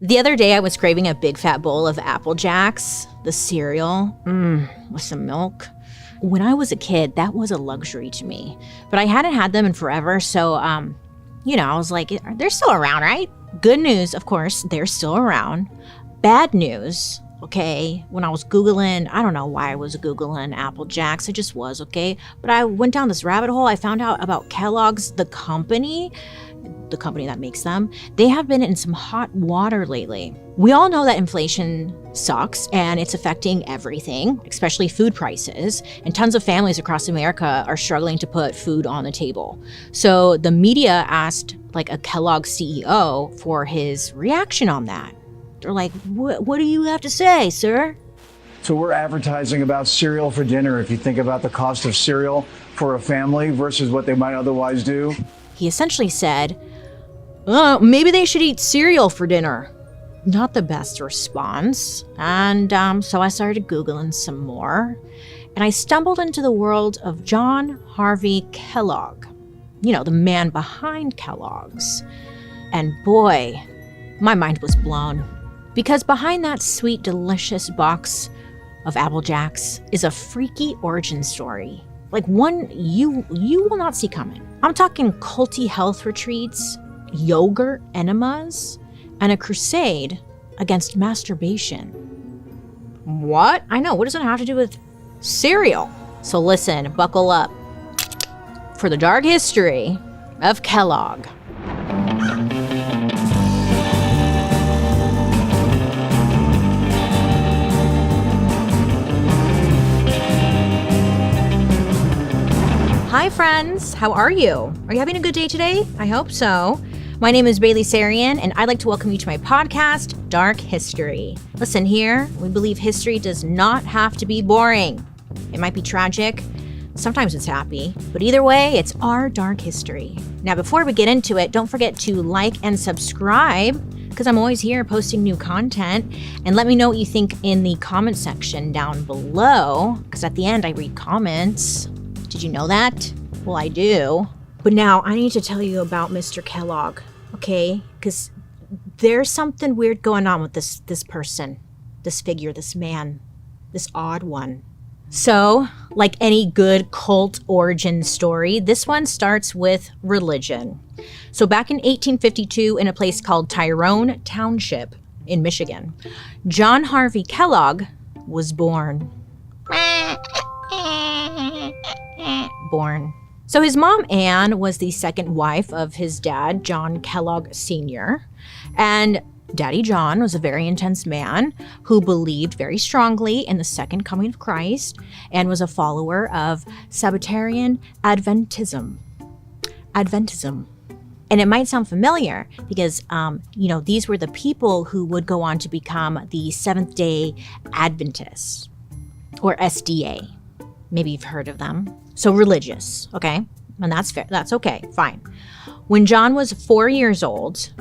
The other day, I was craving a big fat bowl of Apple Jacks, the cereal, with some milk. When I was a kid, that was a luxury to me. But I hadn't had them in forever, so, I was like, they're still around, right? Good news, of course, they're still around. Bad news, okay, when I was Googling, I don't know why I was Googling Apple Jacks, I just was, okay? But I went down this rabbit hole, I found out about Kellogg's, the company that makes them. They have been in some hot water lately. We all know that inflation sucks and it's affecting everything, especially food prices. And tons of families across America are struggling to put food on the table. So the media asked like a Kellogg CEO for his reaction on that. They're like, what do you have to say, sir? So we're advertising about cereal for dinner. If you think about the cost of cereal for a family versus what they might otherwise do. He essentially said, maybe they should eat cereal for dinner. Not the best response. And so I started Googling some more. And I stumbled into the world of John Harvey Kellogg. You know, the man behind Kellogg's. And boy, my mind was blown. Because behind that sweet, delicious box of Apple Jacks is a freaky origin story. Like one you will not see coming. I'm talking culty health retreats, yogurt enemas, and a crusade against masturbation. What? I know, what does it have to do with cereal? So listen, buckle up for the dark history of Kellogg. Hi friends, how are you? Are you having a good day today? I hope so. My name is Bailey Sarian, and I'd like to welcome you to my podcast, Dark History. Listen here, we believe history does not have to be boring. It might be tragic, sometimes it's happy, but either way, it's our dark history. Now, before we get into it, don't forget to like and subscribe, because I'm always here posting new content, and let me know what you think in the comment section down below, because at the end I read comments. Did you know that? Well, I do. But now I need to tell you about Mr. Kellogg, okay? Because there's something weird going on with this person, this figure, this man, this odd one. So, like any good cult origin story, this one starts with religion. So back in 1852, in a place called Tyrone Township in Michigan, John Harvey Kellogg was born. So his mom, Anne, was the second wife of his dad, John Kellogg Sr., and Daddy John was a very intense man who believed very strongly in the second coming of Christ and was a follower of Sabbatarian Adventism. And it might sound familiar because, these were the people who would go on to become the Seventh-day Adventists, or SDA. Maybe you've heard of them. So religious, okay? And that's fair. That's okay, fine. When John was 4 years old,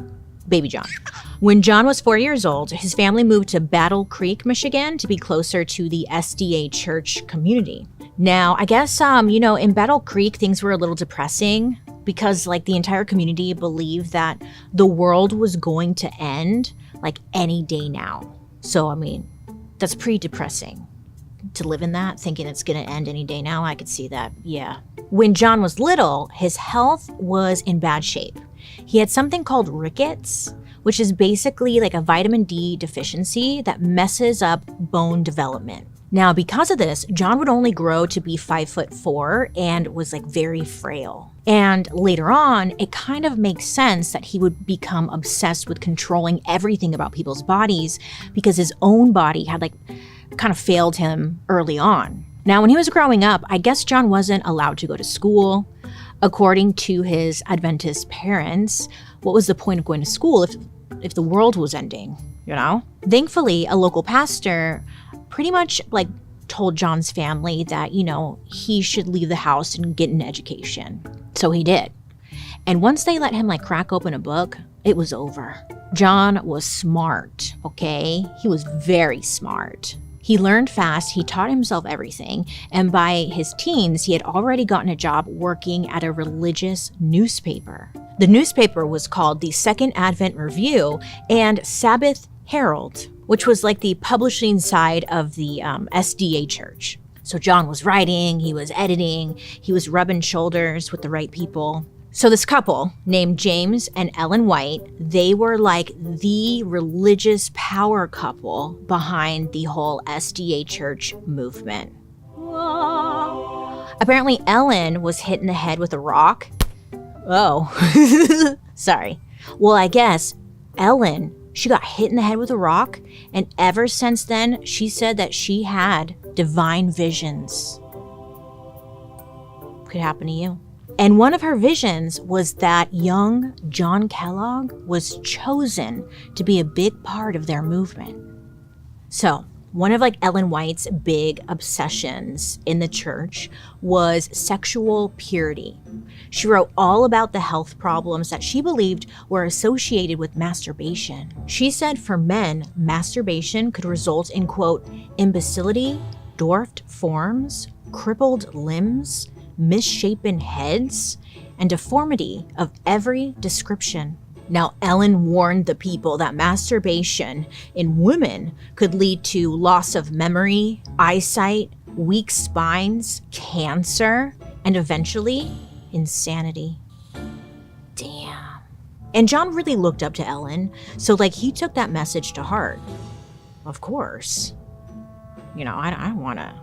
baby John, when John was 4 years old, his family moved to Battle Creek, Michigan to be closer to the SDA church community. Now, I guess, in Battle Creek, things were a little depressing because the entire community believed that the world was going to end any day now. So, that's pretty depressing. To live in that, thinking it's going to end any day now, I could see that, yeah. When John was little, his health was in bad shape. He had something called rickets, which is basically like a vitamin D deficiency that messes up bone development. Now, because of this, John would only grow to be 5'4" and was very frail. And later on, it kind of makes sense that he would become obsessed with controlling everything about people's bodies because his own body had kind of failed him early on. Now, when he was growing up, I guess John wasn't allowed to go to school. According to his Adventist parents, what was the point of going to school if the world was ending, Thankfully, a local pastor pretty much told John's family that, he should leave the house and get an education. So he did. And once they let him crack open a book, it was over. John was smart, okay? He was very smart. He learned fast, he taught himself everything, and by his teens, he had already gotten a job working at a religious newspaper. The newspaper was called the Second Advent Review and Sabbath Herald, which was like the publishing side of the SDA church. So John was writing, he was editing, he was rubbing shoulders with the right people. So this couple named James and Ellen White, they were like the religious power couple behind the whole SDA church movement. Apparently Ellen was hit in the head with a rock. Oh, sorry. Well, I guess Ellen, she got hit in the head with a rock, and ever since then, she said that she had divine visions. Could happen to you. And one of her visions was that young John Kellogg was chosen to be a big part of their movement. So one of like Ellen White's big obsessions in the church was sexual purity. She wrote all about the health problems that she believed were associated with masturbation. She said for men, masturbation could result in, quote, imbecility, dwarfed forms, crippled limbs, misshapen heads, and deformity of every description. Now, Ellen warned the people that masturbation in women could lead to loss of memory, eyesight, weak spines, cancer, and eventually insanity. Damn. And John really looked up to Ellen, so like he took that message to heart. Of course. You know, I don't wanna,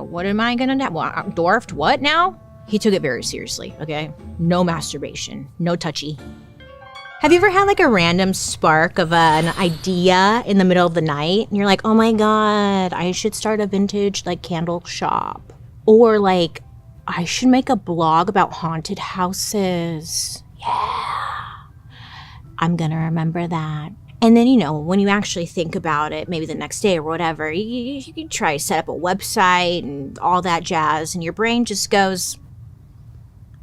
what am I gonna do? Well, I'm dwarfed, what now? He took it very seriously, okay? No masturbation, no touchy. Have you ever had like a random spark of an idea in the middle of the night? And you're like, oh my God, I should start a vintage like candle shop. Or like, I should make a blog about haunted houses. Yeah, I'm gonna remember that. And then, you know, when you actually think about it, maybe the next day or whatever, you can try to set up a website and all that jazz, and your brain just goes,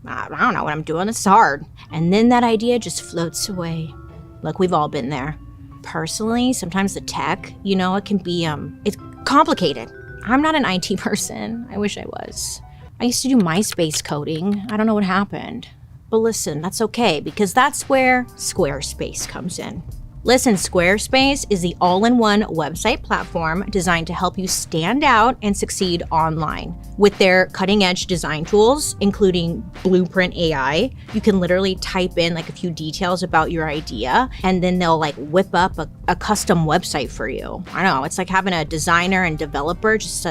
I don't know what I'm doing, this is hard. And then that idea just floats away. Look, we've all been there. Personally, sometimes the tech, you know, it can be, it's complicated. I'm not an IT person. I wish I was. I used to do MySpace coding. I don't know what happened. But listen, that's okay, because that's where Squarespace comes in. Listen, Squarespace is the all-in-one website platform designed to help you stand out and succeed online. With their cutting-edge design tools, including Blueprint AI, you can literally type in like a few details about your idea, and then they'll like whip up a custom website for you. I know, it's like having a designer and developer just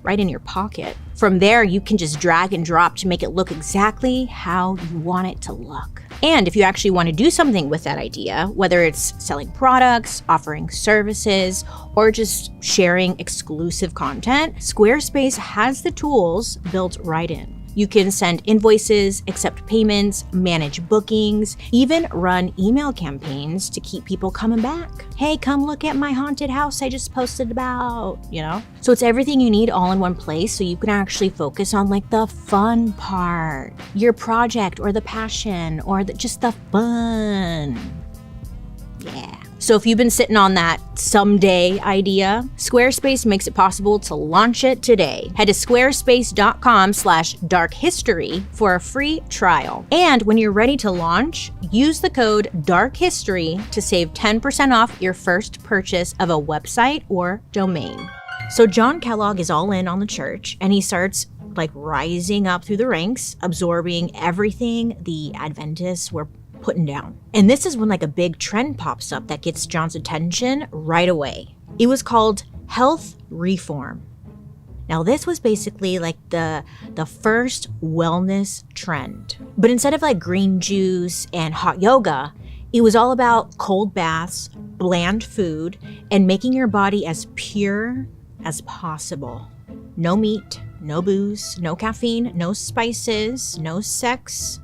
right in your pocket. From there, you can just drag and drop to make it look exactly how you want it to look. And if you actually want to do something with that idea, whether it's selling products, offering services, or just sharing exclusive content, Squarespace has the tools built right in. You can send invoices, accept payments, manage bookings, even run email campaigns to keep people coming back. Hey, come look at my haunted house I just posted about, you know? So it's everything you need all in one place, so you can actually focus on like the fun part, your project or the passion or just the fun. Yeah. So if you've been sitting on that someday idea, Squarespace makes it possible to launch it today. Head to squarespace.com/darkhistory for a free trial. And when you're ready to launch, use the code DARKHISTORY to save 10% off your first purchase of a website or domain. So John Kellogg is all in on the church, and he starts like rising up through the ranks, absorbing everything the Adventists were putting down. And this is when like a big trend pops up that gets John's attention right away. It was called health reform. Now this was basically like the first wellness trend. But instead of like green juice and hot yoga, it was all about cold baths, bland food, and making your body as pure as possible. No meat, no booze, no caffeine, no spices, no sex,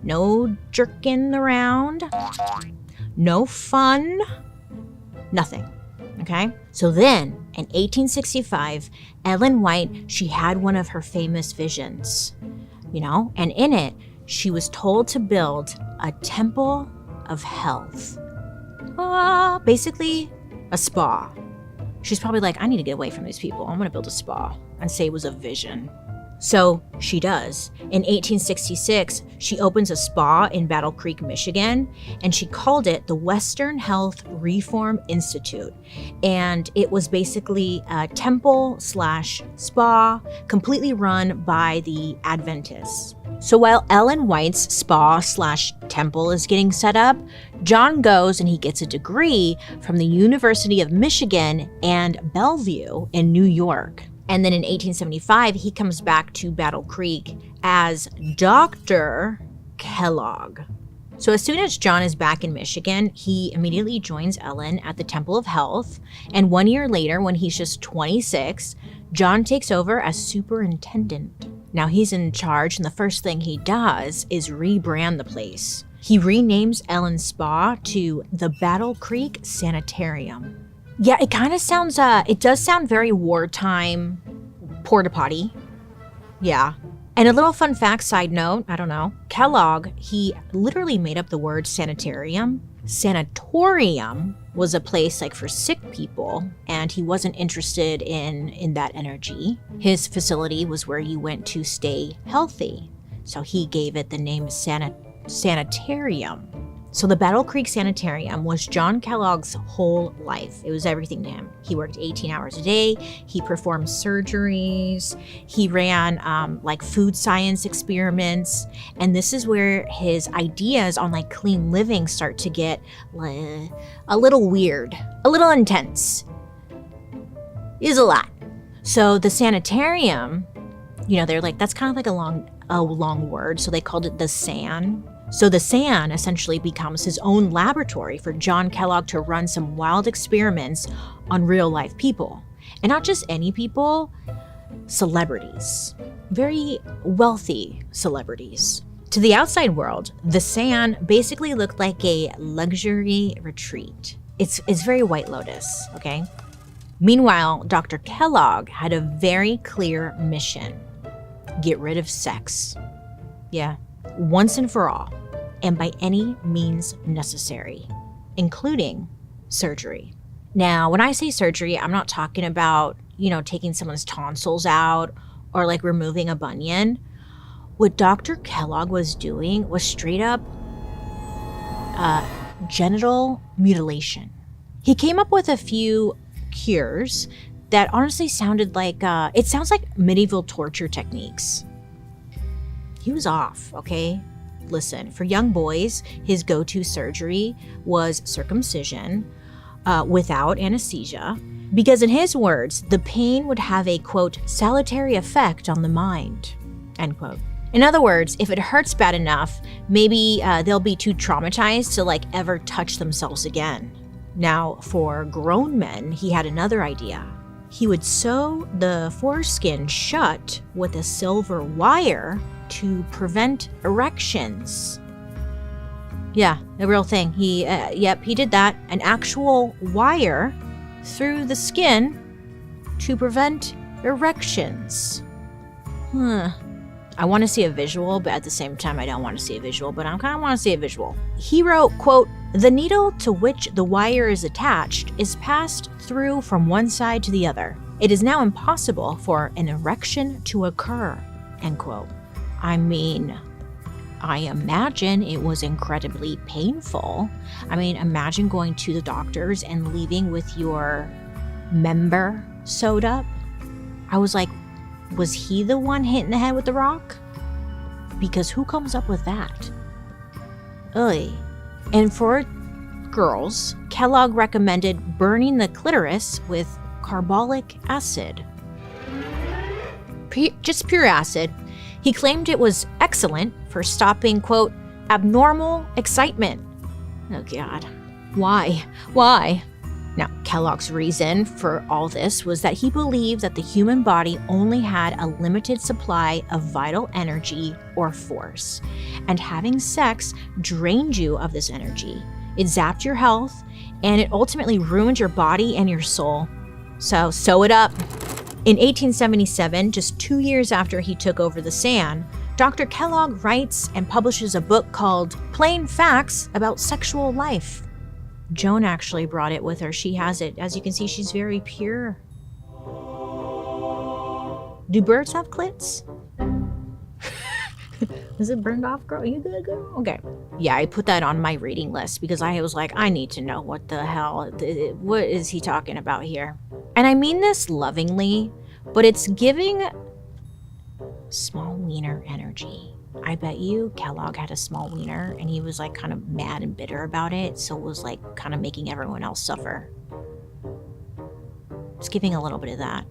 no jerking around, no fun, nothing, okay? So then, in 1865, Ellen White, she had one of her famous visions, you know? And in it, she was told to build a temple of health. Basically, a spa. She's probably like, I need to get away from these people. I'm going to build a spa, and say it was a vision. So she does. In 1866, she opens a spa in Battle Creek, Michigan, and she called it the Western Health Reform Institute. And it was basically a temple/spa, completely run by the Adventists. So while Ellen White's spa/temple is getting set up, John goes and he gets a degree from the University of Michigan and Bellevue in New York. And then in 1875, he comes back to Battle Creek as Dr. Kellogg. So as soon as John is back in Michigan, he immediately joins Ellen at the Temple of Health. And 1 year later, when he's just 26, John takes over as superintendent. Now he's in charge, and the first thing he does is rebrand the place. He renames Ellen's spa to the Battle Creek Sanitarium. Yeah, it kind of sounds, it does sound very wartime porta potty. Yeah. And a little fun fact, side note, I don't know, Kellogg, he literally made up the word sanitarium. Sanatorium was a place like for sick people, and he wasn't interested in that energy. His facility was where you went to stay healthy. So he gave it the name sanitarium. So the Battle Creek Sanitarium was John Kellogg's whole life. It was everything to him. He worked 18 hours a day. He performed surgeries. He ran like food science experiments. And this is where his ideas on like clean living start to get a little weird, a little intense. Is a lot. So the sanitarium, you know, they're like, that's kind of like a long word. So they called it the SAN. So the SAN essentially becomes his own laboratory for John Kellogg to run some wild experiments on real life people. And not just any people, celebrities. Very wealthy celebrities. To the outside world, the SAN basically looked like a luxury retreat. It's very White Lotus, okay? Meanwhile, Dr. Kellogg had a very clear mission. Get rid of sex. Yeah, once and for all. And by any means necessary, including surgery. Now, when I say surgery, I'm not talking about, you know, taking someone's tonsils out or like removing a bunion. What Dr. Kellogg was doing was straight up genital mutilation. He came up with a few cures that honestly sounded like, it sounds like medieval torture techniques. He was off, okay? Listen, for young boys, his go-to surgery was circumcision without anesthesia, because in his words, the pain would have a, quote, salutary effect on the mind, end quote. In other words, if it hurts bad enough, maybe they'll be too traumatized to like ever touch themselves again. Now, for grown men, he had another idea. He would sew the foreskin shut with a silver wire to prevent erections. Yeah, a real thing. He did that. An actual wire through the skin to prevent erections. I want to see a visual, but at the same time, I don't want to see a visual, but I kind of want to see a visual. He wrote, quote, the needle to which the wire is attached is passed through from one side to the other. It is now impossible for an erection to occur, end quote. I mean, I imagine it was incredibly painful. I mean, imagine going to the doctors and leaving with your member sewed up. I was like, was he the one hit in the head with the rock? Because who comes up with that? Ugh. And for girls, Kellogg recommended burning the clitoris with carbolic acid. Just pure acid. He claimed it was excellent for stopping, quote, abnormal excitement. Oh, God. Why? Now, Kellogg's reason for all this was that he believed that the human body only had a limited supply of vital energy or force, and having sex drained you of this energy. It zapped your health, and it ultimately ruined your body and your soul. So, sew it up. In 1877, just 2 years after he took over the SAN, Dr. Kellogg writes and publishes a book called Plain Facts About Sexual Life. Joan actually brought it with her. She has it. As you can see, she's very pure. Do birds have clits? Is it burned off, girl? You good, girl? Okay. Yeah, I put that on my reading list because I was like, I need to know what the hell, what is he talking about here? And I mean this lovingly, but it's giving small wiener energy. I bet you Kellogg had a small wiener and he was like kind of mad and bitter about it. So it was like kind of making everyone else suffer. It's giving a little bit of that.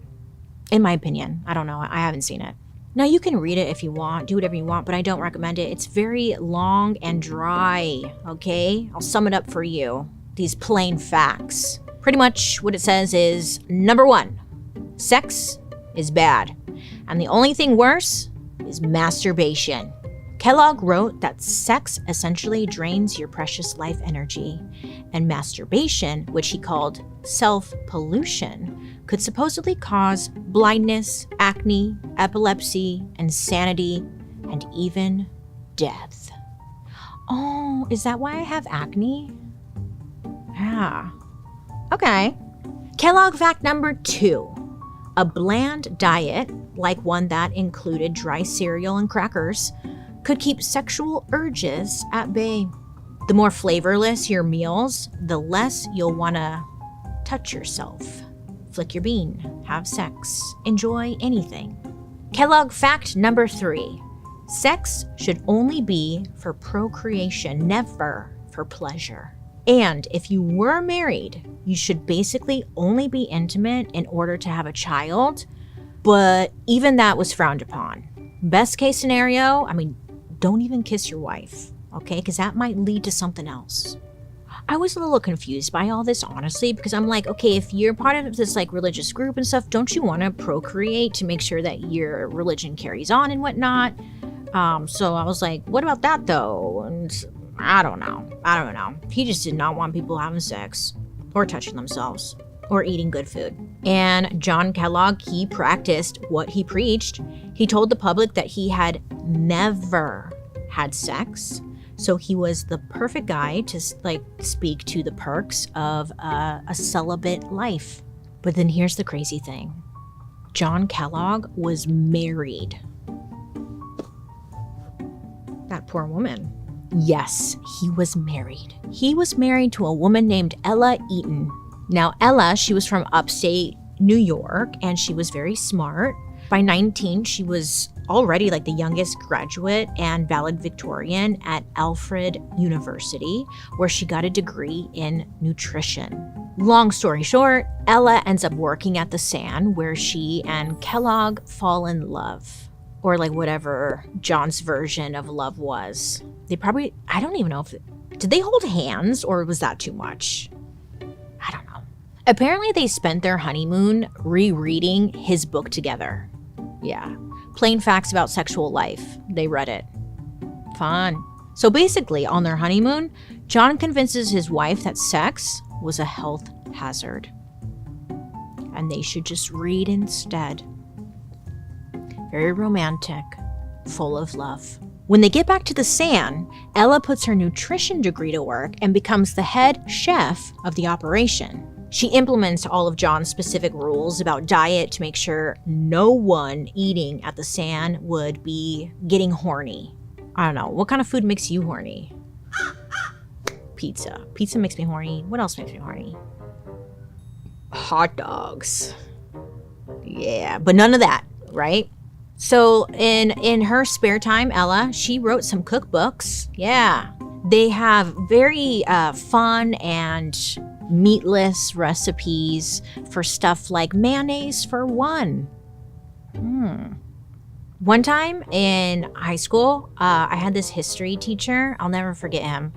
In my opinion. I don't know. I haven't seen it. Now, you can read it if you want, do whatever you want, but I don't recommend it. It's very long and dry, okay? I'll sum it up for you. These plain facts. Pretty much what it says is, number 1, sex is bad. And the only thing worse is masturbation. Kellogg wrote that sex essentially drains your precious life energy, and masturbation, which he called self-pollution, could supposedly cause blindness, acne, epilepsy, insanity, and even death. Oh, is that why I have acne? Yeah. Okay. Kellogg fact number 2. A bland diet, like one that included dry cereal and crackers, could keep sexual urges at bay. The more flavorless your meals, the less you'll want to touch yourself, flick your bean, have sex, enjoy anything. Kellogg fact number 3. Sex should only be for procreation, never for pleasure. And if you were married, you should basically only be intimate in order to have a child, but even that was frowned upon. Best case scenario, don't even kiss your wife, okay? Because that might lead to something else. I was a little confused by all this, honestly, because I'm like, okay, if you're part of this like religious group and stuff, don't you want to procreate to make sure that your religion carries on and whatnot? So I was like, what about that though? And I don't know. He just did not want people having sex or touching themselves or eating good food. And John Kellogg, he practiced what he preached. He told the public that he had never had sex. So he was the perfect guy to speak to the perks of a celibate life. But then here's the crazy thing. John Kellogg was married. That poor woman. Yes, he was married. He was married to a woman named Ella Eaton. Now, Ella, she was from upstate New York, and she was very smart. By 19, she was already like the youngest graduate and valedictorian at Alfred University, where she got a degree in nutrition. Long story short, Ella ends up working at the Sand, where she and Kellogg fall in love. Or like whatever John's version of love was. I don't even know did they hold hands or was that too much? I don't know. Apparently they spent their honeymoon rereading his book together. Yeah. Plain facts about sexual life. They read it. Fun. So basically, on their honeymoon, John convinces his wife that sex was a health hazard. And they should just read instead. Very romantic, full of love. When they get back to the Sand, Ella puts her nutrition degree to work and becomes the head chef of the operation. She implements all of John's specific rules about diet to make sure no one eating at the Sand would be getting horny. I don't know, what kind of food makes you horny? Pizza. Pizza makes me horny. What else makes me horny? Hot dogs. Yeah, but none of that, right? So in her spare time, Ella, she wrote some cookbooks. Yeah. They have very fun and meatless recipes for stuff like mayonnaise for one. One time in high school, I had this history teacher. I'll never forget him.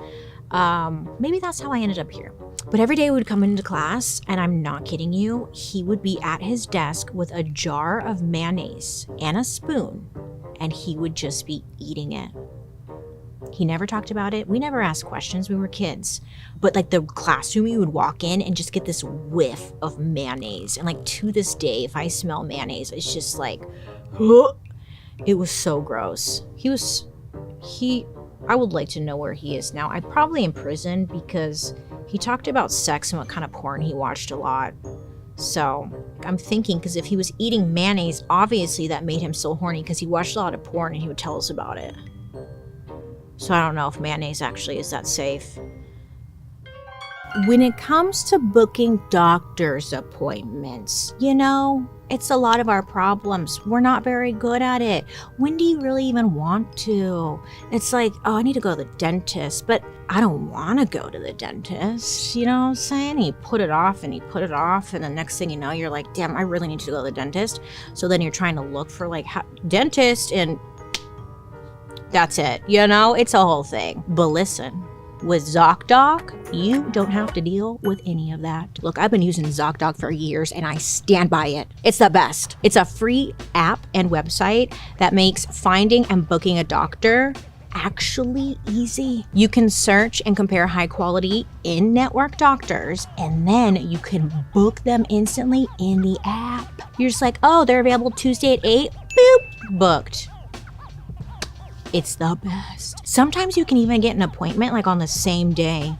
Maybe that's how I ended up here. But every day we would come into class, and I'm not kidding you, he would be at his desk with a jar of mayonnaise and a spoon, and he would just be eating it. He never talked about it. We never asked questions. We were kids. But like the classroom, you would walk in and just get this whiff of mayonnaise. And like to this day, if I smell mayonnaise, it's just like, huh. It was so gross. I would like to know where he is now. I'm probably in prison because He talked about sex and what kind of porn he watched a lot. So I'm thinking, because if he was eating mayonnaise, obviously that made him so horny because he watched a lot of porn and he would tell us about it. So I don't know if mayonnaise actually is that safe. When it comes to booking doctor's appointments, it's a lot of our problems. We're not very good at it. When do you really even want to? It's like, oh, I need to go to the dentist, but I don't want to go to the dentist. You know what I'm saying? And you put it off and you put it off, and the next thing you know, you're like, damn, I really need to go to the dentist. So then you're trying to look for like dentist, and that's it. It's a whole thing. But listen, with ZocDoc, you don't have to deal with any of that. Look, I've been using ZocDoc for years and I stand by it. It's the best. It's a free app and website that makes finding and booking a doctor actually easy. You can search and compare high quality in-network doctors, and then you can book them instantly in the app. You're just like, oh, they're available Tuesday at 8, boop, booked. It's the best. Sometimes you can even get an appointment like on the same day.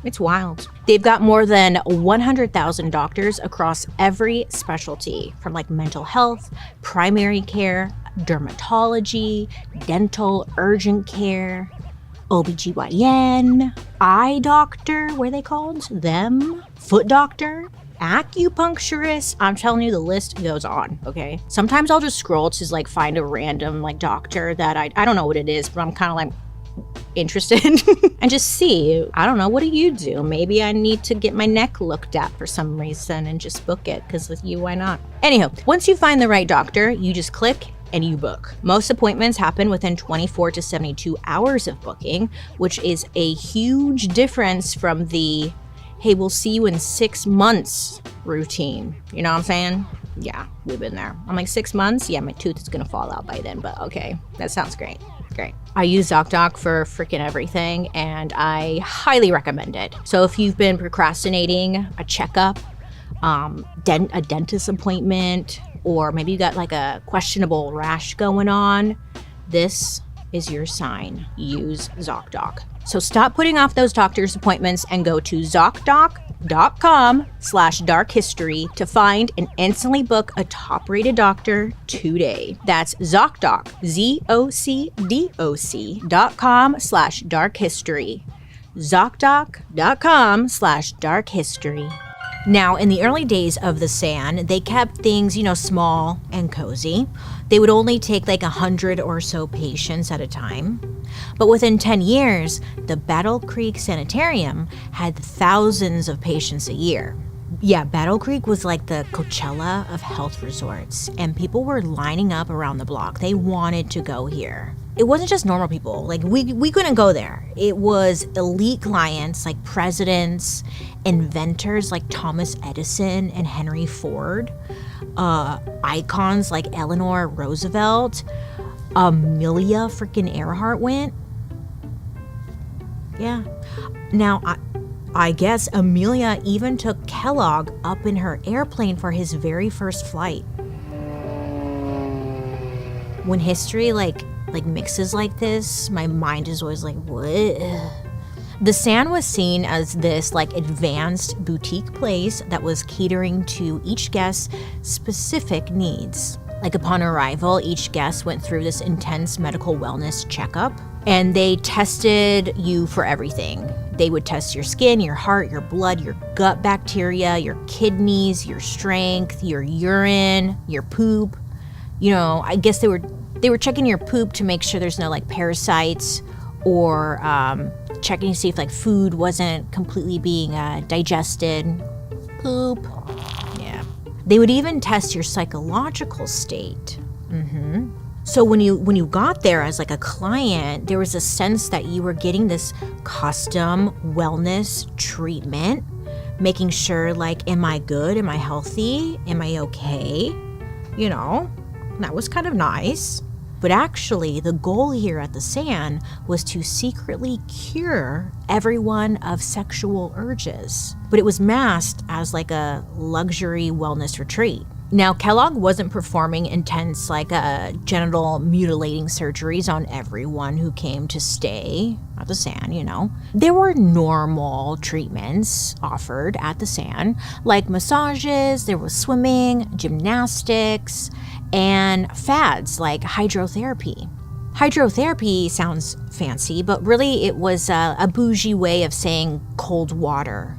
It's wild. They've got more than 100,000 doctors across every specialty, from like mental health, primary care, dermatology, dental, urgent care, OBGYN, eye doctor, what are they called? Them, foot doctor, acupuncturist. I'm telling you, the list goes on, okay? Sometimes I'll just scroll to like find a random like doctor that I don't know what it is, but I'm kind of like interested and just see. I don't know, what do you do? Maybe I need to get my neck looked at for some reason and just book it, because with you, why not? Anyhow, once you find the right doctor, you just click and you book. Most appointments happen within 24 to 72 hours of booking, which is a huge difference from the hey, we'll see you in 6 months routine. You know what I'm saying? Yeah, we've been there. I'm like, 6 months? Yeah, my tooth is gonna fall out by then, but okay, that sounds great. Great. I use ZocDoc for freaking everything, and I highly recommend it. So if you've been procrastinating a checkup, a dentist appointment, or maybe you got like a questionable rash going on, this is your sign. Use ZocDoc. So stop putting off those doctor's appointments and go to ZocDoc.com/darkhistory to find and instantly book a top-rated doctor today. That's ZocDoc, ZocDoc.com/darkhistory. ZocDoc.com/darkhistory. Now, in the early days of the San, they kept things, small and cozy. They would only take like 100 or so patients at a time. But within 10 years, the Battle Creek Sanitarium had thousands of patients a year. Yeah, Battle Creek was like the Coachella of health resorts, and people were lining up around the block. They wanted to go here. It wasn't just normal people. Like, we couldn't go there. It was elite clients like presidents, inventors like Thomas Edison and Henry Ford, icons like Eleanor Roosevelt, Amelia freaking Earhart went. Yeah. Now, I guess Amelia even took Kellogg up in her airplane for his very first flight. When history like mixes like this, my mind is always like, what? The San was seen as this like advanced boutique place that was catering to each guest's specific needs. Like upon arrival, each guest went through this intense medical wellness checkup, and they tested you for everything. They would test your skin, your heart, your blood, your gut bacteria, your kidneys, your strength, your urine, your poop. I guess they were checking your poop to make sure there's no like parasites, or checking to see if like food wasn't completely being digested. Poop. Yeah. They would even test your psychological state. So when you got there as like a client, there was a sense that you were getting this custom wellness treatment, making sure like, am I good? Am I healthy? Am I okay? That was kind of nice. But actually, the goal here at the San was to secretly cure everyone of sexual urges. But it was masked as like a luxury wellness retreat. Now, Kellogg wasn't performing intense, genital mutilating surgeries on everyone who came to stay at the San, There were normal treatments offered at the San, like massages, there was swimming, gymnastics, and fads like hydrotherapy. Hydrotherapy sounds fancy, but really it was a bougie way of saying cold water,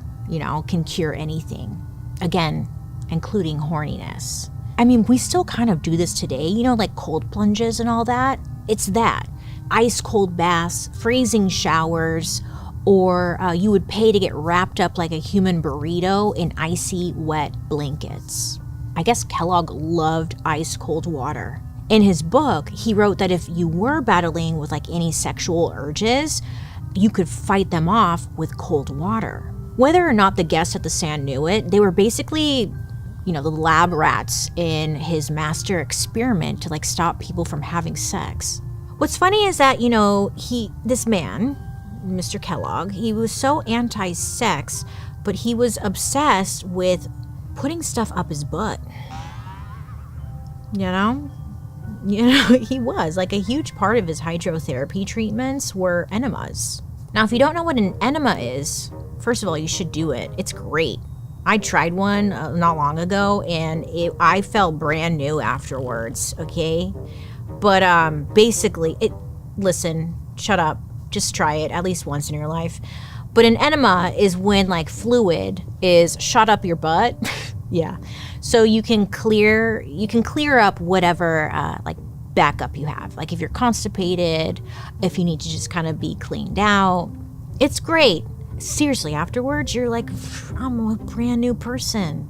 can cure anything. Again, including horniness. I mean, we still kind of do this today, like cold plunges and all that. It's that. Ice cold baths, freezing showers, or you would pay to get wrapped up like a human burrito in icy, wet blankets. I guess Kellogg loved ice cold water. In his book, he wrote that if you were battling with any sexual urges, you could fight them off with cold water. Whether or not the guests at the San knew it, they were basically the lab rats in his master experiment to stop people from having sex. What's funny is that, this man, Mr. Kellogg, he was so anti-sex, but he was obsessed with putting stuff up his butt. He was. A huge part of his hydrotherapy treatments were enemas. Now, if you don't know what an enema is, first of all, you should do it. It's great. I tried one not long ago, and I felt brand new afterwards, okay? But basically, listen, shut up. Just try it at least once in your life. But an enema is when, fluid is shot up your butt. Yeah. So you can clear up whatever, backup you have. If you're constipated, if you need to just kind of be cleaned out. It's great. Seriously, afterwards, you're like, I'm a brand new person.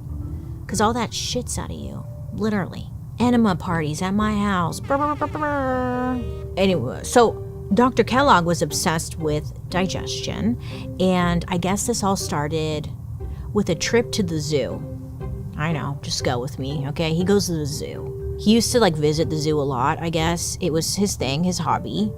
Because all that shit's out of you. Literally. Enema parties at my house. Brr, brr, brr, brr. Anyway, so Dr. Kellogg was obsessed with digestion. And I guess this all started with a trip to the zoo. I know, just go with me, okay? He goes to the zoo. He used to visit the zoo a lot, I guess. It was his thing, his hobby.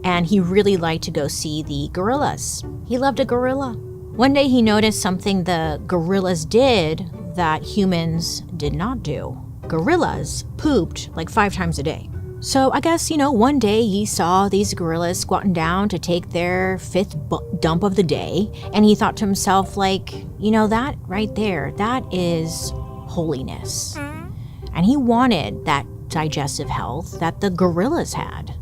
And he really liked to go see the gorillas. He loved a gorilla. One day he noticed something the gorillas did that humans did not do. Gorillas pooped 5 times a day. So I guess, one day he saw these gorillas squatting down to take their 5th dump of the day. And he thought to himself, that right there, that is holiness. And he wanted that digestive health that the gorillas had.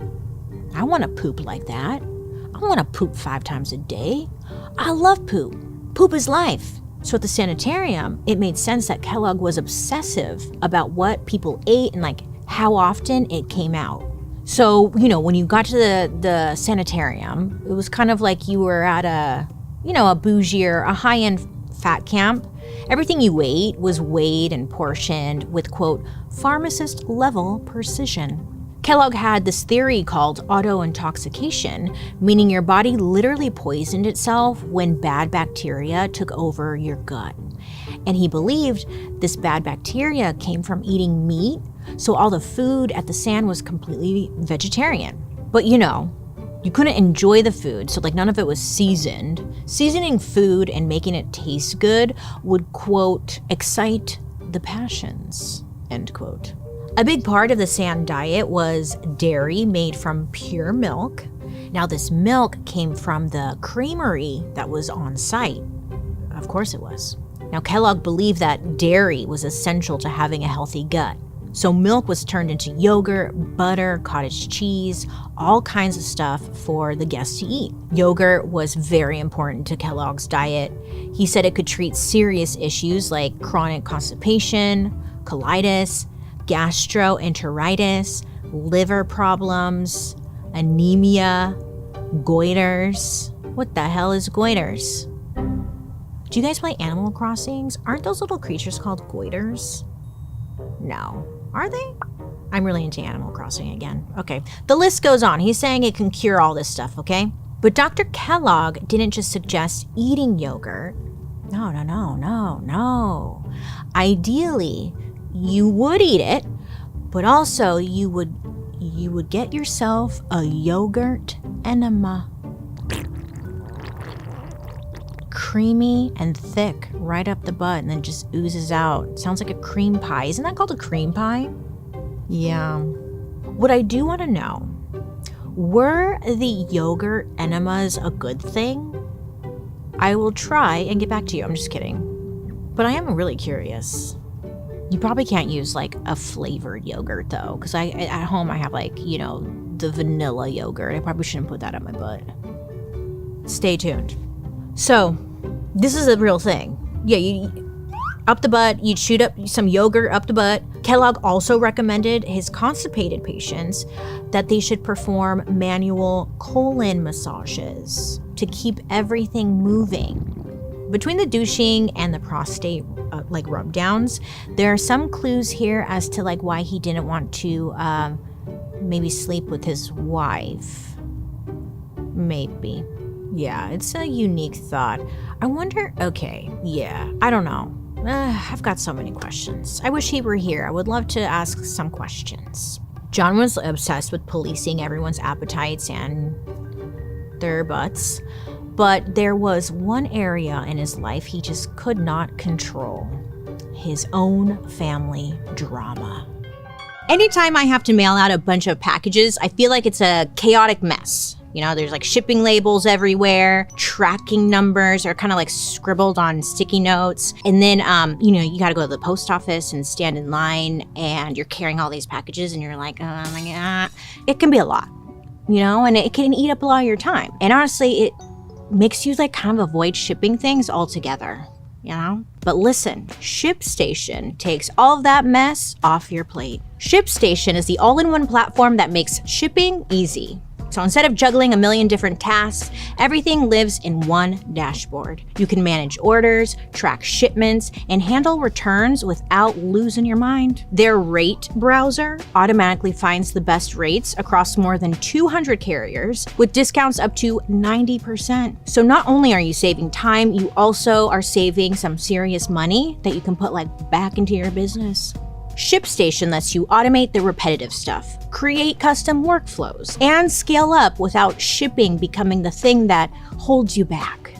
I want to poop like that. I want to poop 5 times a day. I love poop. Poop is life. So at the sanitarium, it made sense that Kellogg was obsessive about what people ate and how often it came out. So, when you got to the sanitarium, it was kind of like you were at a bougier, a high-end fat camp. Everything you ate was weighed and portioned with, quote, pharmacist-level precision. Kellogg had this theory called auto-intoxication, meaning your body literally poisoned itself when bad bacteria took over your gut. And he believed this bad bacteria came from eating meat, so all the food at the San was completely vegetarian. But you couldn't enjoy the food, so none of it was seasoned. Seasoning food and making it taste good would, quote, excite the passions, end quote. A big part of the San diet was dairy made from pure milk. Now this milk came from the creamery that was on site. Of course it was. Now Kellogg believed that dairy was essential to having a healthy gut. So milk was turned into yogurt, butter, cottage cheese, all kinds of stuff for the guests to eat. Yogurt was very important to Kellogg's diet. He said it could treat serious issues like chronic constipation, colitis, gastroenteritis, liver problems, anemia, goiters. What the hell is goiters? Do you guys play Animal Crossings? Aren't those little creatures called goiters? No. Are they? I'm really into Animal Crossing again. Okay, the list goes on. He's saying it can cure all this stuff, okay? But Dr. Kellogg didn't just suggest eating yogurt. No. Ideally, you would eat it, but also you would get yourself a yogurt enema. creamy and thick right up the butt and then just oozes out. Sounds like a cream pie. Isn't that called a cream pie? Yeah. What I do want to know, were the yogurt enemas a good thing? I will try and get back to you. I'm just kidding. But I am really curious. You probably can't use like a flavored yogurt though, because at home I have like, the vanilla yogurt. I probably shouldn't put that up my butt. Stay tuned. So, this is a real thing. Yeah, up the butt, you'd shoot up some yogurt up the butt. Kellogg also recommended his constipated patients that they should perform manual colon massages to keep everything moving. Between the douching and the prostate rub downs, there are some clues here as to like why he didn't want to maybe sleep with his wife. Maybe. Yeah, it's a unique thought. I wonder, I don't know. I've got so many questions. I wish he were here. I would love to ask some questions. John was obsessed with policing everyone's appetites and their butts, but there was one area in his life he just could not control: his own family drama. Anytime I have to mail out a bunch of packages, I feel like it's a chaotic mess. There's like shipping labels everywhere, tracking numbers are kind of like scribbled on sticky notes. And then, you got to go to the post office and stand in line and you're carrying all these packages and you're like, oh my God. It can be a lot, and it can eat up a lot of your time. And honestly, it makes you like kind of avoid shipping things altogether, But listen, ShipStation takes all of that mess off your plate. ShipStation is the all-in-one platform that makes shipping easy. So instead of juggling a million different tasks, everything lives in one dashboard. You can manage orders, track shipments, and handle returns without losing your mind. Their rate browser automatically finds the best rates across more than 200 carriers with discounts up to 90%. So not only are you saving time, you also are saving some serious money that you can put back into your business. ShipStation lets you automate the repetitive stuff, create custom workflows, and scale up without shipping becoming the thing that holds you back.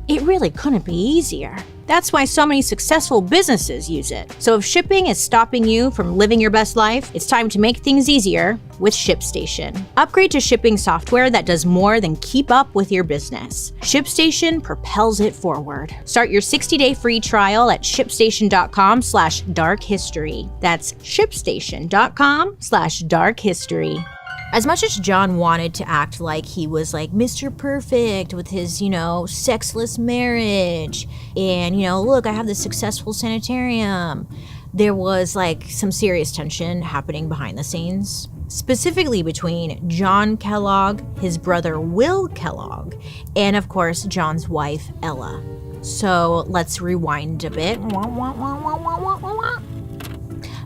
It really couldn't be easier. That's why so many successful businesses use it. So if shipping is stopping you from living your best life, it's time to make things easier with ShipStation. Upgrade to shipping software that does more than keep up with your business. ShipStation propels it forward. Start your 60-day free trial at shipstation.com/darkhistory. That's shipstation.com/darkhistory. As much as John wanted to act like he was like Mr. Perfect with his, sexless marriage and, look, I have this successful sanitarium, there was some serious tension happening behind the scenes, specifically between John Kellogg, his brother Will Kellogg, and of course, John's wife, Ella. So let's rewind a bit.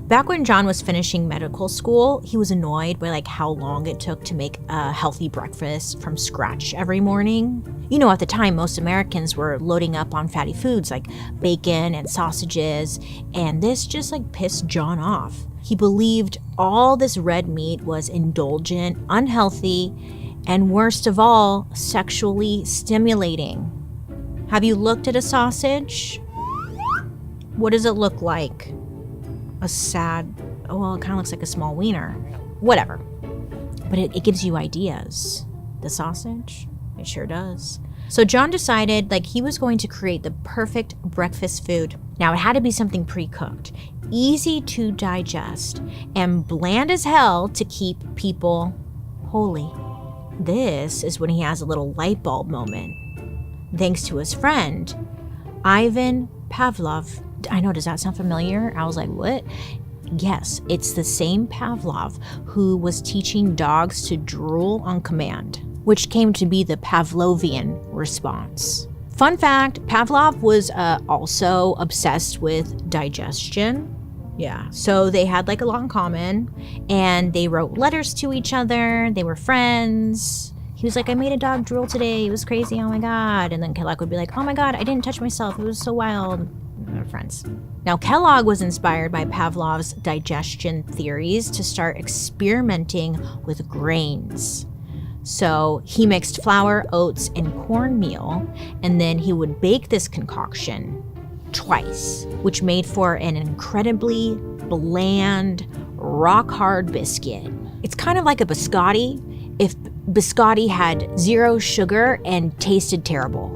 Back when John was finishing medical school, he was annoyed by how long it took to make a healthy breakfast from scratch every morning. At the time, most Americans were loading up on fatty foods like bacon and sausages, and this just pissed John off. He believed all this red meat was indulgent, unhealthy, and worst of all, sexually stimulating. Have you looked at a sausage? What does it look like? It kind of looks like a small wiener. Whatever. But it gives you ideas. The sausage, it sure does. So John decided he was going to create the perfect breakfast food. Now it had to be something pre-cooked, easy to digest, and bland as hell to keep people holy. This is when he has a little light bulb moment. Thanks to his friend, Ivan Pavlov. I know, does that sound familiar? I was like, what? Yes, it's the same Pavlov who was teaching dogs to drool on command, which came to be the Pavlovian response. Fun fact, Pavlov was also obsessed with digestion. Yeah, so they had a lot in common, and they wrote letters to each other. They were friends. He was like, I made a dog drool today. It was crazy. Oh my God. And then Kellogg would be like, oh my God, I didn't touch myself. It was so wild. Friends. Now, Kellogg was inspired by Pavlov's digestion theories to start experimenting with grains. So he mixed flour, oats, and cornmeal, and then he would bake this concoction twice, which made for an incredibly bland, rock-hard biscuit. It's kind of like a biscotti if biscotti had 0 sugar and tasted terrible.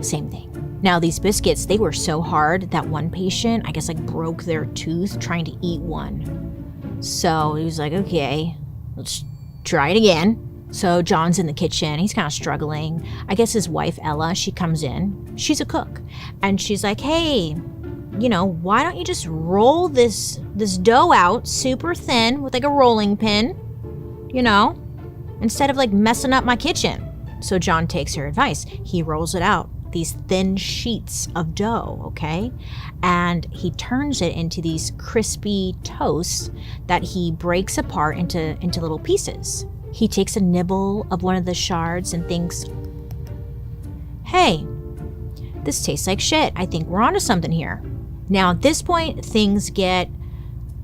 Same thing. Now, these biscuits, they were so hard that one patient, I guess, like broke their tooth trying to eat one. So he was like, okay, let's try it again. So John's in the kitchen. He's kind of struggling. I guess his wife, Ella, she comes in. She's a cook. And she's like, hey, why don't you just roll this dough out super thin with like a rolling pin, instead of like messing up my kitchen. So John takes her advice. He rolls it out, these thin sheets of dough, okay? And he turns it into these crispy toasts that he breaks apart into little pieces. He takes a nibble of one of the shards and thinks, hey, this tastes like shit. I think we're onto something here. Now, at this point, things get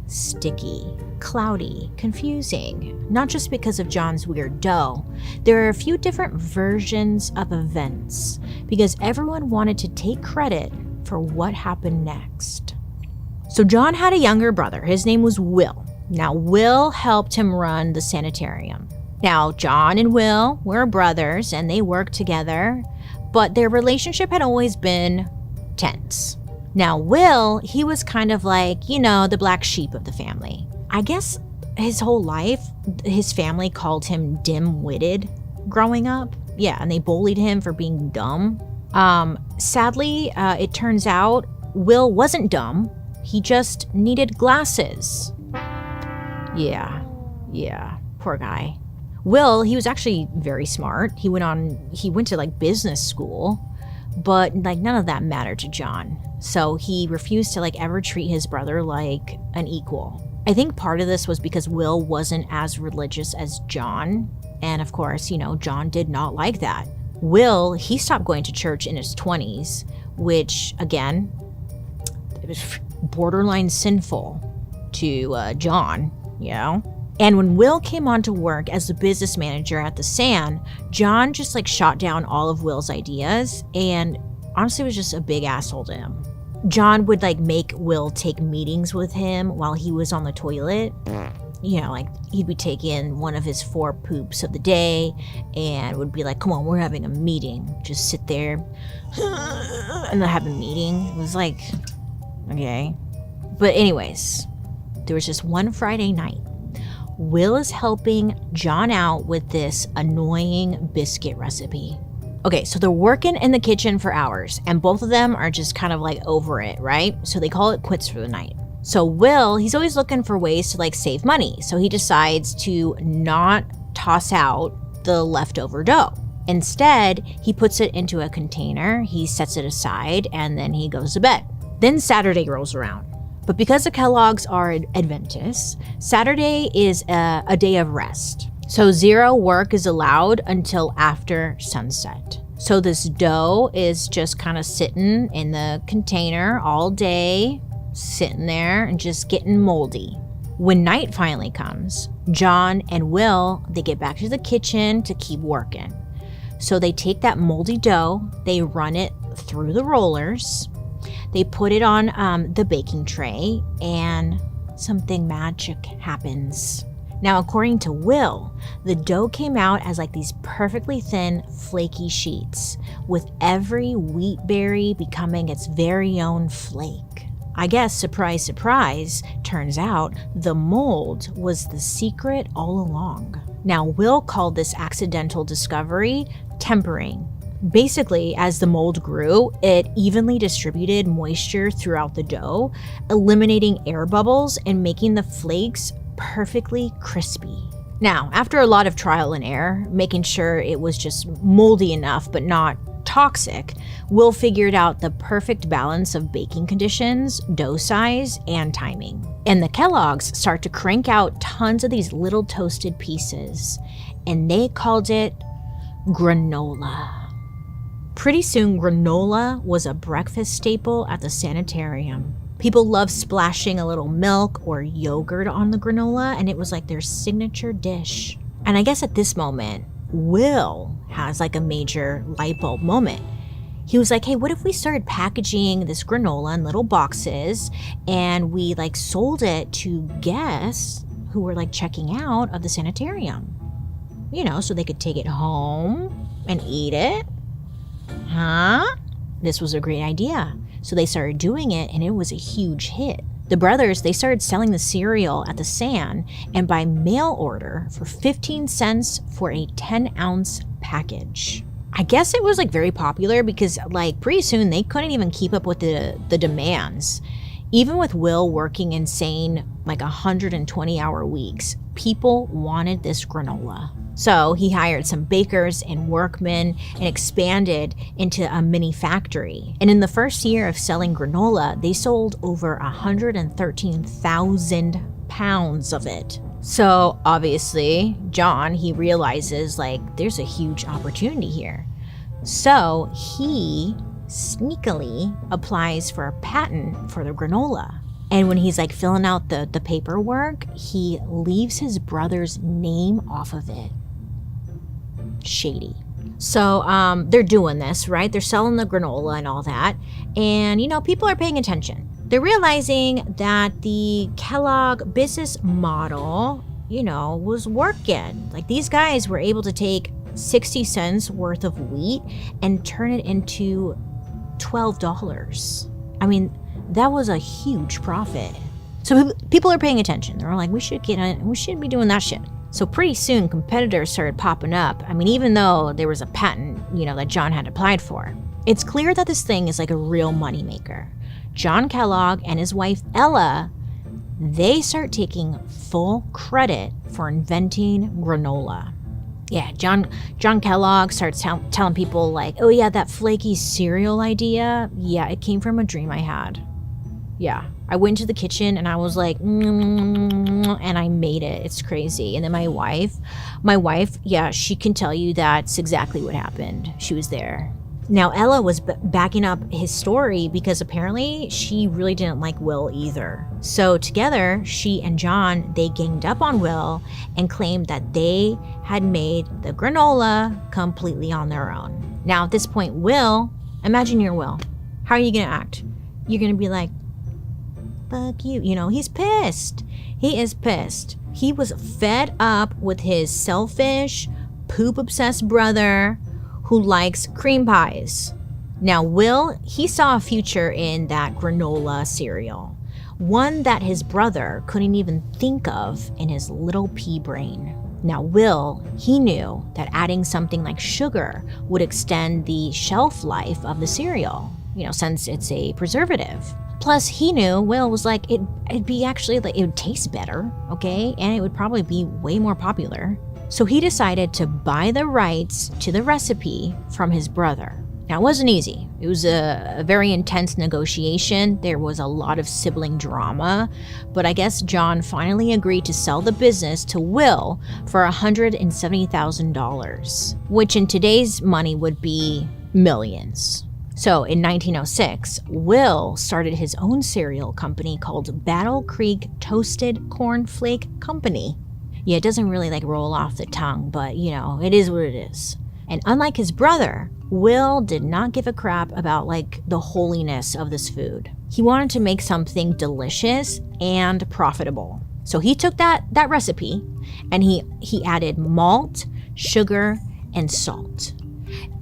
sticky, cloudy, confusing, not just because of John's weird dough. There are a few different versions of events because everyone wanted to take credit for what happened next. So John had a younger brother. His name was Will. Now, Will helped him run the sanitarium. Now, John and Will were brothers and they worked together, but their relationship had always been tense. Now, Will, he was kind of like, the black sheep of the family. I guess his whole life, his family called him dim-witted growing up. Yeah, and they bullied him for being dumb. Sadly, it turns out Will wasn't dumb. He just needed glasses. Yeah, poor guy. Will, he was actually very smart. He went to like business school, but like none of that mattered to John. So he refused to like ever treat his brother like an equal. I think part of this was because Will wasn't as religious as John. And of course, John did not like that. Will, he stopped going to church in his 20s, which again, it was borderline sinful to John, And when Will came on to work as the business manager at the San, John just like shot down all of Will's ideas and honestly was just a big asshole to him. John would like make Will take meetings with him while he was on the toilet. Like he'd be taking one of his 4 poops of the day and would be like, come on, we're having a meeting. Just sit there and they'll have a meeting. It was like, okay. But anyways, there was just one Friday night. Will is helping John out with this annoying biscuit recipe. Okay, so they're working in the kitchen for hours, and both of them are just kind of like over it, right? So they call it quits for the night. So Will, he's always looking for ways to like save money. So he decides to not toss out the leftover dough. Instead, he puts it into a container, he sets it aside, and then he goes to bed. Then Saturday rolls around. But because the Kellogg's are Adventists, Saturday is a day of rest. So 0 work is allowed until after sunset. So this dough is just kind of sitting in the container all day, sitting there and just getting moldy. When night finally comes, John and Will, they get back to the kitchen to keep working. So they take that moldy dough, they run it through the rollers, they put it on the baking tray, and something magic happens. Now, according to Will, the dough came out as like these perfectly thin, flaky sheets, with every wheat berry becoming its very own flake. I guess, surprise, surprise, turns out the mold was the secret all along. Now, Will called this accidental discovery tempering. Basically, as the mold grew, it evenly distributed moisture throughout the dough, eliminating air bubbles and making the flakes perfectly crispy. Now, after a lot of trial and error, making sure it was just moldy enough but not toxic, Will figured out the perfect balance of baking conditions, dough size, and timing. And the Kellogg's start to crank out tons of these little toasted pieces, and they called it granola. Pretty soon, granola was a breakfast staple at the sanitarium. People loved splashing a little milk or yogurt on the granola, and it was like their signature dish. And I guess at this moment, Will has like a major light bulb moment. He was like, hey, what if we started packaging this granola in little boxes and we like sold it to guests who were like checking out of the sanitarium? You know, so they could take it home and eat it. Huh? This was a great idea. So they started doing it and it was a huge hit. The brothers, they started selling the cereal at the San and by mail order for 15 cents for a 10-ounce package. I guess it was like very popular because like pretty soon they couldn't even keep up with the demands. Even with Will working insane like 120-hour weeks, people wanted this granola. So he hired some bakers and workmen and expanded into a mini factory. And in the first year of selling granola, they sold over 113,000 pounds of it. So obviously, John, he realizes like there's a huge opportunity here. So he sneakily applies for a patent for the granola. And when he's like filling out the paperwork, he leaves his brother's name off of it. Shady. So they're doing this, right? They're selling the granola and all that. And, you know, people are paying attention. They're realizing that the Kellogg business model, you know, was working. Like these guys were able to take 60 cents worth of wheat and turn it into $12. I mean, that was a huge profit. So people are paying attention. They're like, we should be doing that shit. So pretty soon competitors started popping up. I mean, even though there was a patent, you know, that John had applied for. It's clear that this thing is like a real moneymaker. John Kellogg and his wife Ella, they start taking full credit for inventing granola. Yeah, John Kellogg starts telling people like, oh yeah, that flaky cereal idea, yeah, it came from a dream I had. Yeah, I went to the kitchen and I was like, and I made it. It's crazy. And then my wife, yeah, she can tell you that's exactly what happened. She was there. Now, Ella was backing up his story because apparently she really didn't like Will either. So together, she and John, they ganged up on Will and claimed that they had made the granola completely on their own. Now, at this point, Will, imagine you're Will. How are you going to act? You're going to be like, fuck you. You know, he's pissed. He is pissed. He was fed up with his selfish, poop-obsessed brother who likes cream pies. Now, Will, he saw a future in that granola cereal, one that his brother couldn't even think of in his little pea brain. Now, Will, he knew that adding something like sugar would extend the shelf life of the cereal, you know, since it's a preservative. Plus, he knew, Will was like, it'd be actually, like, it would taste better, okay? And it would probably be way more popular. So he decided to buy the rights to the recipe from his brother. Now, it wasn't easy. It was a very intense negotiation. There was a lot of sibling drama. But I guess John finally agreed to sell the business to Will for $170,000, which in today's money would be millions. So in 1906, Will started his own cereal company called Battle Creek Toasted Cornflake Company. Yeah, it doesn't really like roll off the tongue, but you know, it is what it is. And unlike his brother, Will did not give a crap about like the holiness of this food. He wanted to make something delicious and profitable. So he took that recipe and he added malt, sugar, and salt.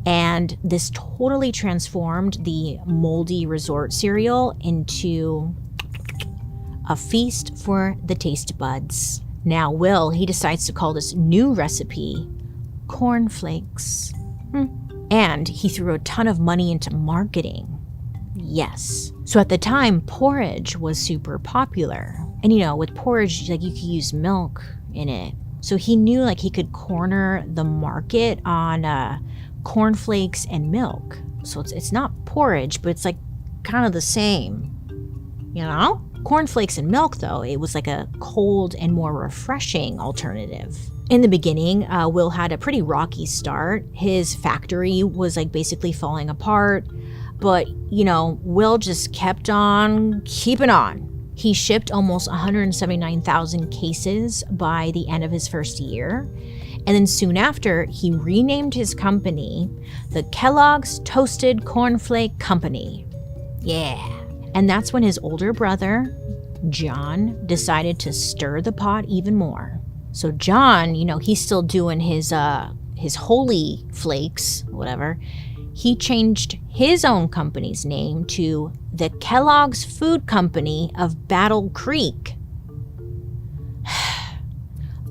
And this totally transformed the moldy resort cereal into a feast for the taste buds. Now, Will, he decides to call this new recipe Cornflakes. And he threw a ton of money into marketing. Yes. So at the time, porridge was super popular. And you know, with porridge, like you could use milk in it. So he knew like he could corner the market on cornflakes and milk. So it's not porridge, but it's like kind of the same, you know? Cornflakes and milk, though, it was like a cold and more refreshing alternative. In the beginning, Will had a pretty rocky start. His factory was like basically falling apart, but you know, Will just kept on keeping on. He shipped almost 179,000 cases by the end of his first year. And then soon after, he renamed his company the Kellogg's Toasted Cornflake Company. Yeah. And that's when his older brother, John, decided to stir the pot even more. So John, he's still doing his holy flakes, whatever. He changed his own company's name to the Kellogg's Food Company of Battle Creek.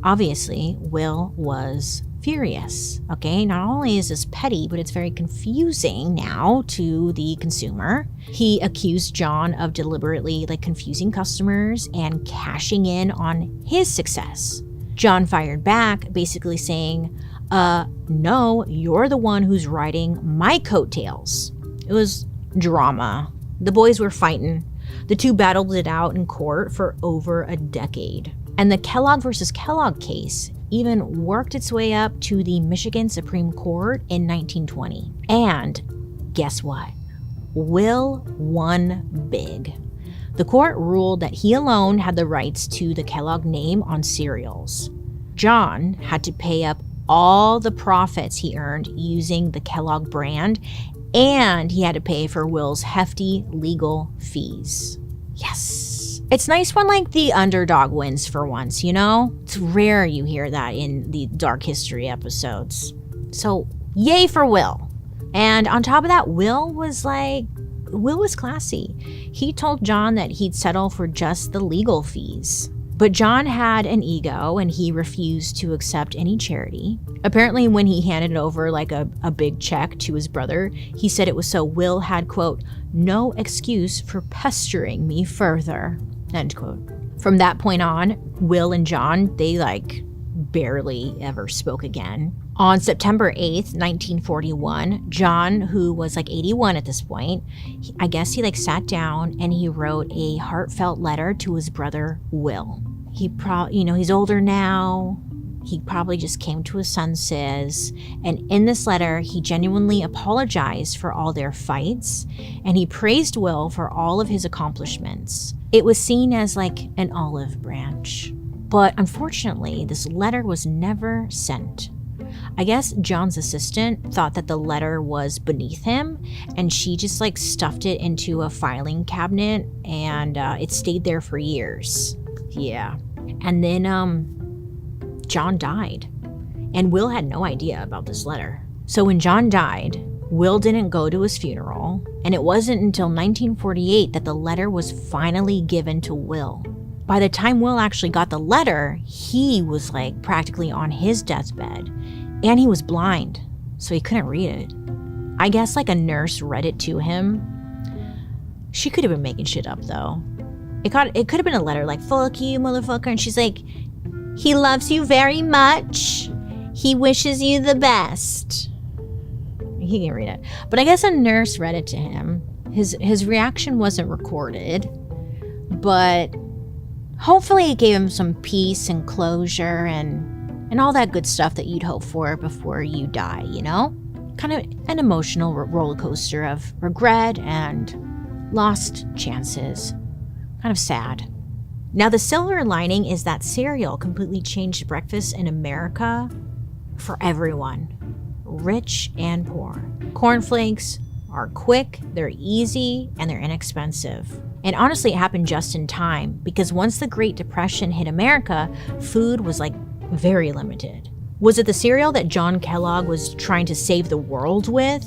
Obviously, Will was furious, okay? Not only is this petty, but it's very confusing now to the consumer. He accused John of deliberately confusing customers and cashing in on his success. John fired back, basically saying, no, you're the one who's riding my coattails. It was drama. The boys were fighting. The two battled it out in court for over a decade. And the Kellogg versus Kellogg case even worked its way up to the Michigan Supreme Court in 1920. And guess what? Will won big. The court ruled that he alone had the rights to the Kellogg name on cereals. John had to pay up all the profits he earned using the Kellogg brand, and he had to pay for Will's hefty legal fees. Yes. It's nice when the underdog wins for once, It's rare you hear that in the Dark History episodes. So, yay for Will. And on top of that, Will was classy. He told John that he'd settle for just the legal fees. But John had an ego and he refused to accept any charity. Apparently, when he handed over a big check to his brother, he said it was so Will had, quote, no excuse for pestering me further, end quote. From that point on, Will and John, they barely ever spoke again. On September 8th, 1941, John, who was 81 at this point, I guess he sat down and he wrote a heartfelt letter to his brother, Will. He's older now. He probably just came to his senses. And in this letter, he genuinely apologized for all their fights, and he praised Will for all of his accomplishments. It was seen as an olive branch. But unfortunately, this letter was never sent. I guess John's assistant thought that the letter was beneath him, and she just stuffed it into a filing cabinet, and it stayed there for years. Yeah. And then John died, and Will had no idea about this letter. So when John died, Will didn't go to his funeral, and it wasn't until 1948 that the letter was finally given to Will. By the time Will actually got the letter, he was practically on his deathbed, and he was blind, so he couldn't read it. I guess a nurse read it to him. She could have been making shit up though. It could have been a letter fuck you, motherfucker, and she's he loves you very much. He wishes you the best. He can't read it. But I guess a nurse read it to him. His reaction wasn't recorded, but hopefully it gave him some peace and closure and all that good stuff that you'd hope for before you die, Kind of an emotional roller coaster of regret and lost chances. Kind of sad. Now, the silver lining is that cereal completely changed breakfast in America for everyone, rich and poor. Cornflakes are quick, they're easy, and they're inexpensive. And honestly, it happened just in time because once the Great Depression hit America, food was very limited. Was it the cereal that John Kellogg was trying to save the world with?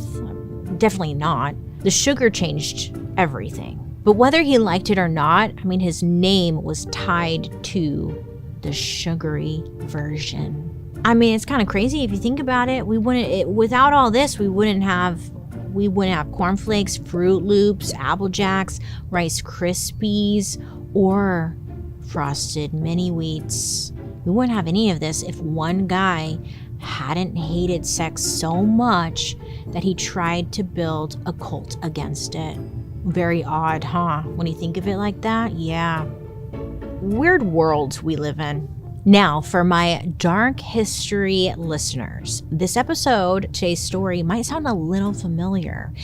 Definitely not. The sugar changed everything. But whether he liked it or not, his name was tied to the sugary version. It's kind of crazy if you think about it. Without all this, we wouldn't have cornflakes, Fruit Loops, Apple Jacks, Rice Krispies, or Frosted Mini Wheats. We wouldn't have any of this if one guy hadn't hated sex so much that he tried to build a cult against it. Very odd, huh? When you think of it like that, yeah. Weird worlds we live in. Now, for my dark history listeners, this episode, today's story, might sound a little familiar.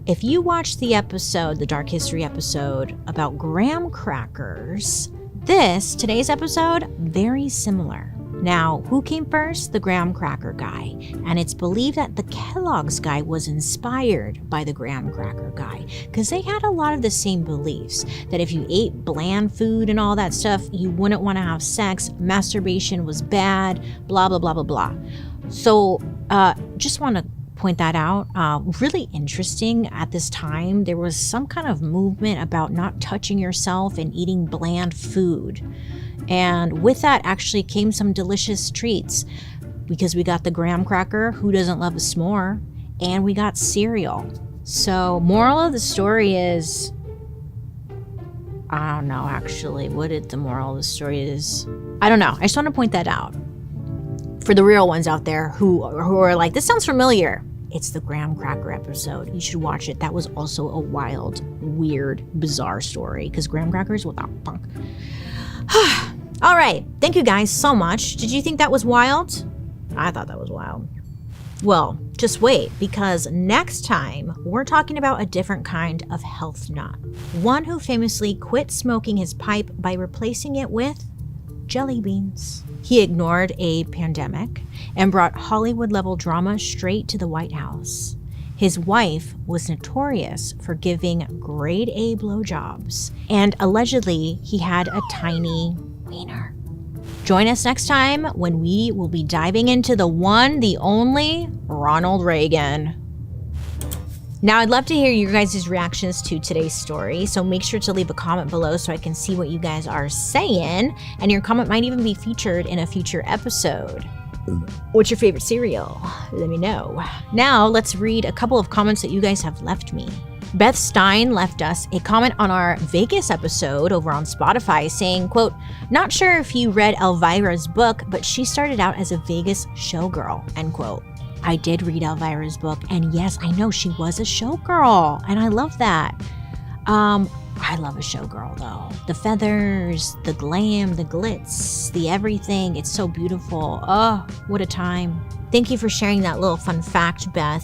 If you watched the episode, the dark history episode about graham crackers, today's episode, very similar. Now, who came first? The graham cracker guy. And it's believed that the Kellogg's guy was inspired by the graham cracker guy because they had a lot of the same beliefs that if you ate bland food and all that stuff, you wouldn't want to have sex, masturbation was bad, blah, blah, blah, blah, blah. So just want to point that out. Really interesting. At this time, there was some kind of movement about not touching yourself and eating bland food. And with that actually came some delicious treats because we got the graham cracker, who doesn't love a s'more, and we got cereal. So moral of the story is, I don't know actually what the moral of the story is. I don't know. I just want to point that out for the real ones out there who are like, this sounds familiar. It's the graham cracker episode. You should watch it. That was also a wild, weird, bizarre story because graham crackers, what the fuck? All right. Thank you guys so much. Did you think that was wild? I thought that was wild. Well, just wait, because next time we're talking about a different kind of health nut. One who famously quit smoking his pipe by replacing it with jelly beans. He ignored a pandemic and brought Hollywood-level drama straight to the White House. His wife was notorious for giving grade A blowjobs, and allegedly he had a tiny wiener. Join us next time when we will be diving into the one, the only Ronald Reagan. Now, I'd love to hear your guys' reactions to today's story, so make sure to leave a comment below so I can see what you guys are saying, and your comment might even be featured in a future episode. What's your favorite cereal? Let me know. Now, let's read a couple of comments that you guys have left me. Beth Stein left us a comment on our Vegas episode over on Spotify saying, quote, "Not sure if you read Elvira's book, but she started out as a Vegas showgirl," end quote. I did read Elvira's book, and yes, I know she was a showgirl, and I love that. I love a showgirl, though. The feathers, the glam, the glitz, the everything. It's so beautiful. Oh, what a time. Thank you for sharing that little fun fact, Beth.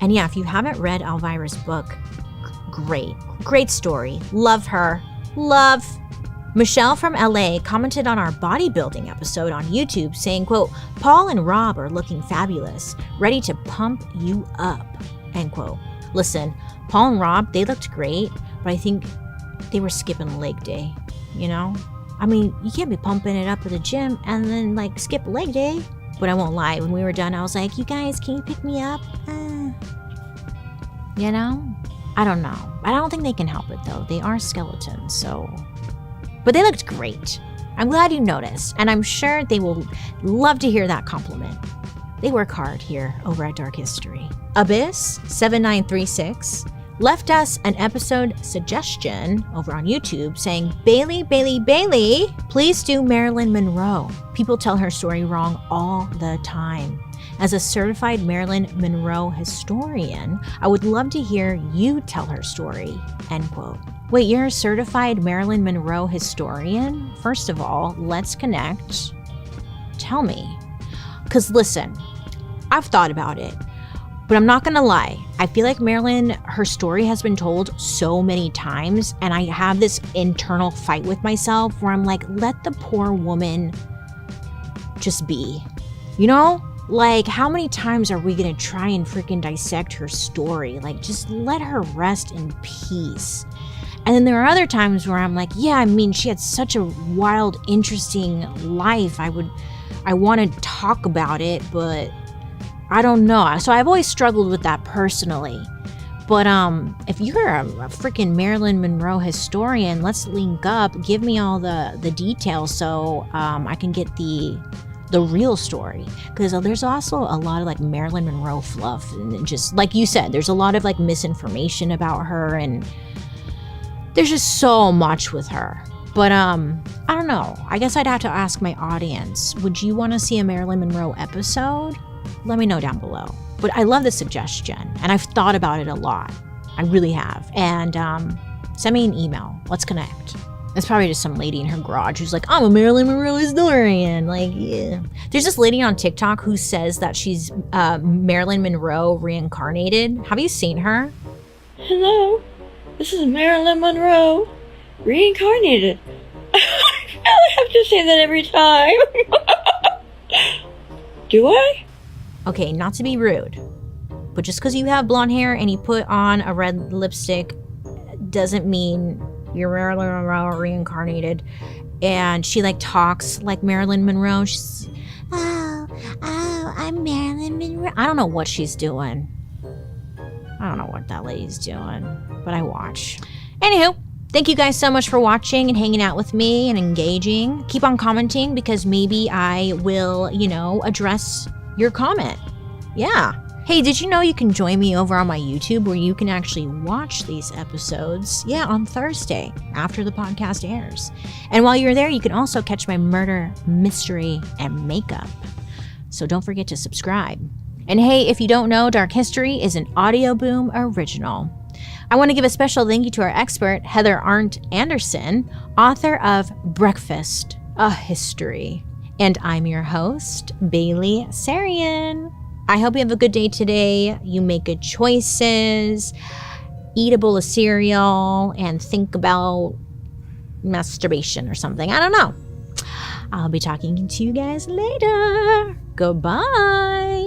And yeah, if you haven't read Elvira's book, great story. Love her. Love. Michelle from LA commented on our bodybuilding episode on YouTube saying, quote, "Paul and Rob are looking fabulous, ready to pump you up," end quote. Listen, Paul and Rob, they looked great, but I think they were skipping leg day, you know? I mean, you can't be pumping it up at the gym and then like skip leg day. But I won't lie, when we were done, I was like, you guys, can you pick me up? You know? I don't know. I don't think they can help it though. They are skeletons, so. But they looked great. I'm glad you noticed, and I'm sure they will love to hear that compliment. They work hard here over at Dark History. Abyss7936 left us an episode suggestion over on YouTube saying, Bailey, please do Marilyn Monroe. People tell her story wrong all the time. As a certified Marilyn Monroe historian, I would love to hear you tell her story, end quote. Wait, you're a certified Marilyn Monroe historian? First of all, let's connect. Tell me. Because listen, I've thought about it, but I'm not gonna lie. I feel like Marilyn, her story has been told so many times, and I have this internal fight with myself where I'm like, let the poor woman just be. You know? Like, how many times are we gonna try and freaking dissect her story? Like, just let her rest in peace. And then there are other times where I'm like, yeah, I mean, she had such a wild, interesting life. I want to talk about it, but I don't know. So I've always struggled with that personally. But if you're a freaking Marilyn Monroe historian, let's link up. Give me all the details so I can get the real story. Because there's also a lot of like Marilyn Monroe fluff, and just like you said, there's a lot of like misinformation about her, and there's just so much with her. But I don't know. I guess I'd have to ask my audience. Would you want to see a Marilyn Monroe episode? Let me know down below. But I love the suggestion, and I've thought about it a lot. I really have. And send me an email. Let's connect. It's probably just some lady in her garage who's like, I'm a Marilyn Monroe historian. Like, yeah. There's this lady on TikTok who says that she's Marilyn Monroe reincarnated. Have you seen her? Hello, this is Marilyn Monroe reincarnated. I have to say that every time. Do I? Okay, not to be rude, but just because you have blonde hair and you put on a red lipstick doesn't mean you're reincarnated. And she like talks like Marilyn Monroe. She's, oh, I'm Marilyn Monroe. I don't know what she's doing. I don't know what that lady's doing, but I watch. Anywho, thank you guys so much for watching and hanging out with me and engaging. Keep on commenting because maybe I will, address your comment. Yeah. Hey, did you know you can join me over on my YouTube where you can actually watch these episodes? Yeah, on Thursday after the podcast airs. And while you're there, you can also catch my murder, mystery, and makeup. So don't forget to subscribe. And hey, if you don't know, Dark History is an Audio Boom original. I want to give a special thank you to our expert, Heather Arndt Anderson, author of Breakfast, A History. And I'm your host, Bailey Sarian. I hope you have a good day today. You make good choices, eat a bowl of cereal, and think about masturbation or something. I don't know. I'll be talking to you guys later. Goodbye.